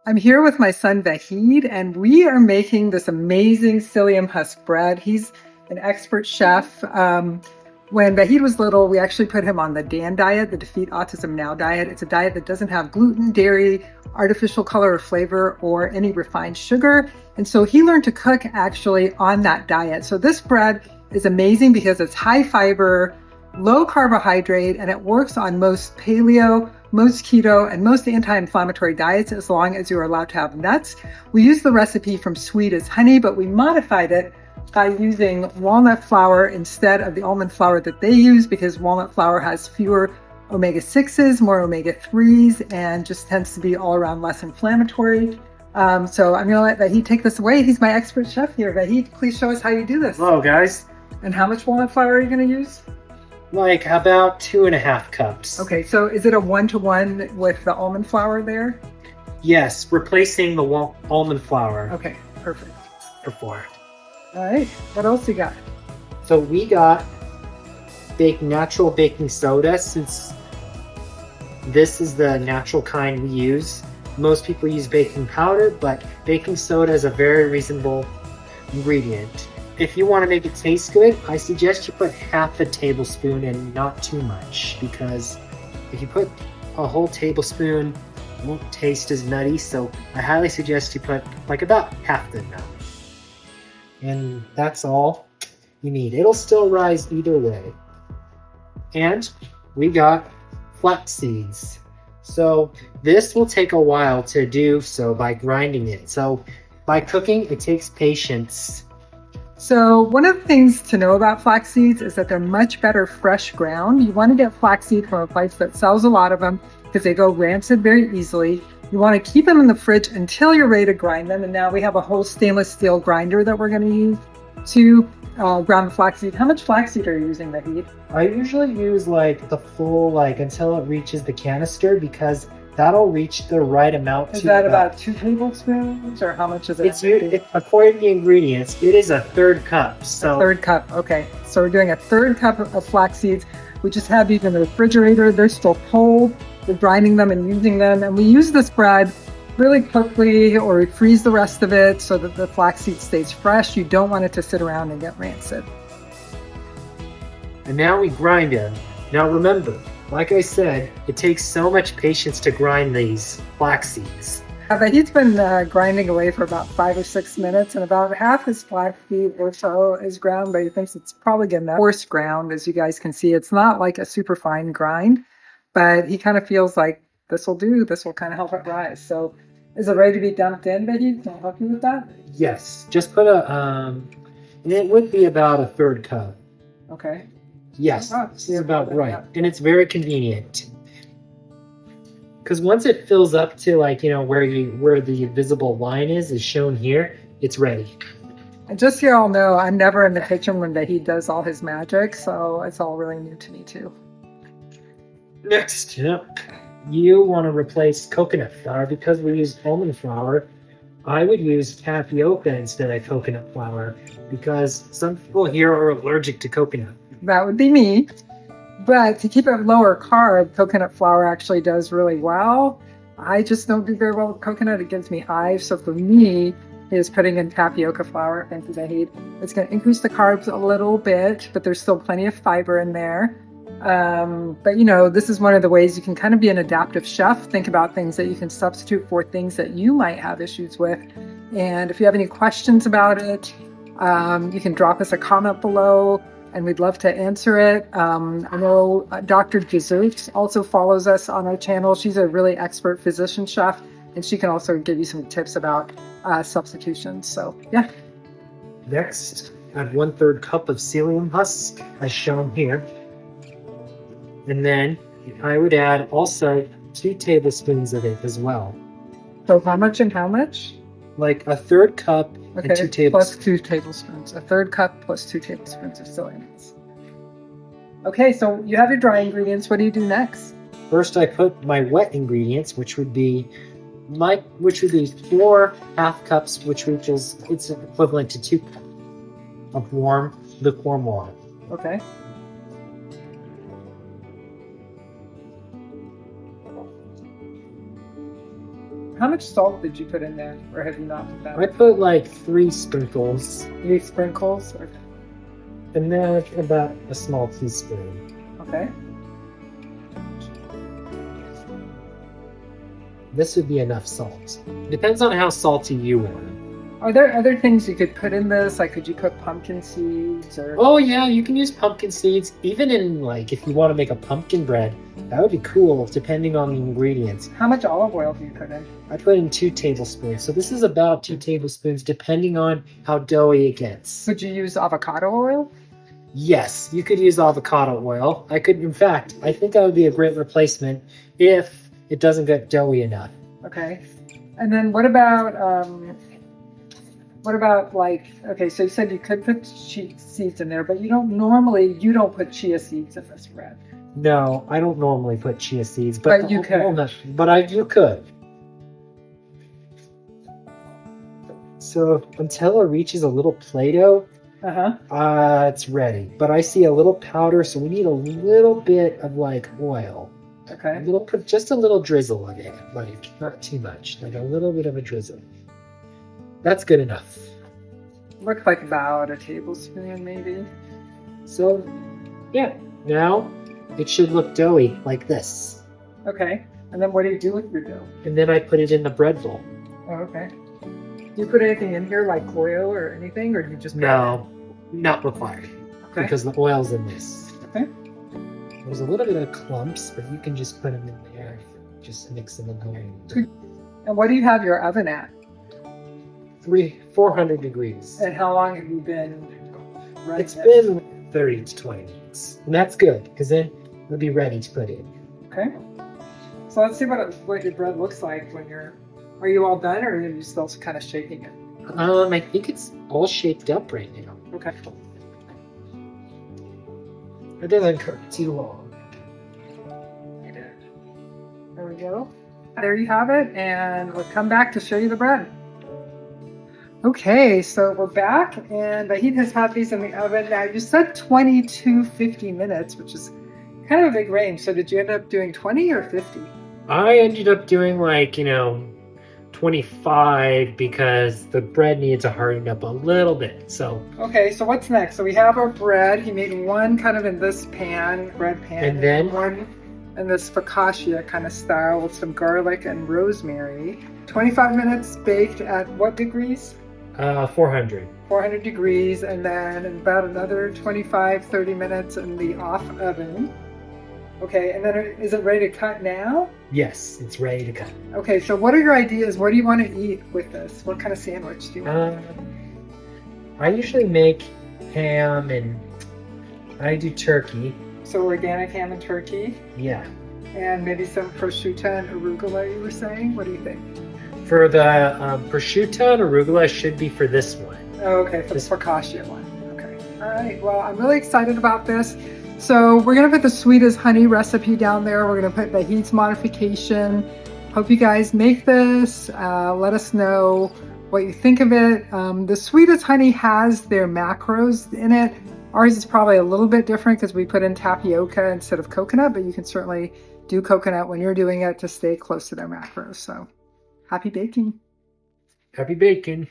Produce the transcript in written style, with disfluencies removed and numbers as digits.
I'm here with my son Vahid, and we are making this amazing psyllium husk bread. He's an expert chef. When Vahid was little, we actually put him on the DAN diet, the Defeat Autism Now diet. It's a diet that doesn't have gluten, dairy, artificial color or flavor, or any refined sugar. And so he learned to cook actually on that diet. So this bread is amazing because it's high fiber, low carbohydrate, and it works on most paleo, most keto, and most anti-inflammatory diets as long as you're allowed to have nuts. We use the recipe from Sweet as Honey, but we modified it by using walnut flour instead of the almond flour that they use because walnut flour has fewer omega-6s, more omega-3s, and just tends to be all around less inflammatory. So I'm going to let Vahid take this away. He's my expert chef here. Vahid, please show us how you do this. Hello, guys. And how much walnut flour are you going to use? Like about 2.5 cups. Okay, so is it a 1-to-1 with the almond flour there? Yes, replacing the almond flour. Okay, perfect. Before. All right, what else you got? So we got natural baking soda, since this is the natural kind we use. Most people use baking powder, but baking soda is a very reasonable ingredient. If you want to make it taste good, I suggest you put half a tablespoon and not too much, because if you put a whole tablespoon, it won't taste as nutty. So I highly suggest you put like about half the amount. And that's all you need. It'll still rise either way. And we got flax seeds. So this will take a while to do so by grinding it. So by cooking, it takes patience. So one of the things to know about flax seeds is that they're much better fresh ground. You want to get flax seed from a place that sells a lot of them because they go rancid very easily. You want to keep them in the fridge until you're ready to grind them. And now we have a whole stainless steel grinder that we're going to use to ground the flaxseed. How much flaxseed are you using, Vahid? I usually use like the full, until it reaches the canister, because that'll reach the right amount. Is that about 2 tablespoons, or how much is it? According to the ingredients, it is a 1/3 cup. So a 1/3 cup. Okay, so we're doing a 1/3 cup of flax seeds. We just have these in the refrigerator. They're still cold. We're grinding them and using them, and we use this bread really quickly, or we freeze the rest of it so that the flaxseed stays fresh. You don't want it to sit around and get rancid. And now we grind them. Now remember, like I said, it takes so much patience to grind these flax seeds. He's been grinding away for about 5 or 6 minutes, and about half his flaxseed or so is ground, but he thinks it's probably good enough. Coarse ground, as you guys can see. It's not like a super fine grind, but he kind of feels like this will do. This will kind of help it rise. So is it ready to be dumped in, Vahid? Can I help you with that? Yes, just put it would be about a 1/3 cup. Okay. Yes, this is about right. And it's very convenient. Because once it fills up to where the visible line is shown here, it's ready. And just so you all know, I'm never in the kitchen when Vahid does all his magic, so it's all really new to me too. Next up, you want to replace coconut flour. Because we use almond flour, I would use tapioca instead of coconut flour, because some people here are allergic to coconut. That would be me. But to keep it lower carb, coconut flour actually does really well. I just don't do very well with coconut. It gives me hives. So for me, is putting in tapioca flour. Thank you, Vahid. It's going to increase the carbs a little bit, but there's still plenty of fiber in there. But this is one of the ways you can kind of be an adaptive chef. Think about things that you can substitute for things that you might have issues with. And if you have any questions about it, you can drop us a comment below, and we'd love to answer it. I know Dr. Jesus also follows us on our channel. She's a really expert physician chef, and she can also give you some tips about substitutions. So yeah. Next, add 1/3 cup of psyllium husk, as shown here. And then I would add also 2 tablespoons of it as well. So how much and how much? Like a 1/3 cup and 2 tablespoons. Plus 2 tablespoons. A 1/3 cup plus 2 tablespoons of psyllium. Okay, so you have your dry ingredients. What do you do next? First, I put my wet ingredients, which would be 4 half cups, it's equivalent to 2 cups of lukewarm water. Okay. How much salt did you put in there, or have you not put that? I put like 3 sprinkles, 3 sprinkles. Or... and then about a small teaspoon. Okay. This would be enough salt. Depends on how salty you want it. Are there other things you could put in this? Like, could you put pumpkin seeds or? Oh yeah, you can use pumpkin seeds. Even in like, if you want to make a pumpkin bread, that would be cool depending on the ingredients. How much olive oil do you put in? I put in 2 tablespoons. So this is about 2 tablespoons depending on how doughy it gets. Could you use avocado oil? Yes, you could use avocado oil. I could, in fact, I think that would be a great replacement if it doesn't get doughy enough. Okay. And then what about like, okay, so you said you could put chia seeds in there, but you don't put chia seeds in this bread. No, I don't normally put chia seeds, but you could. Walnut, but you could. So until it reaches a little Play-Doh, it's ready. But I see a little powder, so we need a little bit of like oil. Okay. Just a little drizzle of it, like not too much, like a little bit of a drizzle. That's good enough. Looks like about a tablespoon, maybe. So, yeah, now it should look doughy like this. Okay. And then what do you do with your dough? And then I put it in the bread bowl. Oh, okay. Do you put anything in here like oil or anything, or do you just? No, not required. Okay. Because the oil's in this. Okay. There's a little bit of clumps, but you can just put them in there. Just mix them in there. And what do you have your oven at? 400 degrees. And how long have you been running It's it? been 30 to 20 minutes. And that's good, because then it'll be ready to put in. Okay. So let's see what your bread looks like when you're... Are you all done, or are you still kind of shaking it? I think it's all shaped up right now. Okay. It doesn't cook too long. There we go. There you have it, and we'll come back to show you the bread. Okay, so we're back, and Vahid has had these in the oven. Now, you said 20 to 50 minutes, which is kind of a big range. So did you end up doing 20 or 50? I ended up doing 25 because the bread needs to harden up a little bit. So okay, so what's next? So we have our bread. He made one kind of in this bread pan, and then one in this focaccia kind of style with some garlic and rosemary. 25 minutes baked at what degrees? 400. 400 degrees, and then about another 25-30 minutes in the off oven. Okay, and then is it ready to cut now? Yes, it's ready to cut. Okay, so what are your ideas? What do you want to eat with this? What kind of sandwich do you want? I usually make ham, and I do turkey. So organic ham and turkey? Yeah. And maybe some prosciutto and arugula, you were saying? What do you think? For the prosciutto and arugula should be for this one. Oh, okay, for the focaccia one. Okay. All right, well, I'm really excited about this. So we're going to put the sweet as honey recipe down there. We're going to put Vahid's modification. Hope you guys make this. Let us know what you think of it. The sweet as honey has their macros in it. Ours is probably a little bit different because we put in tapioca instead of coconut, but you can certainly do coconut when you're doing it to stay close to their macros. So happy baking. Happy baking.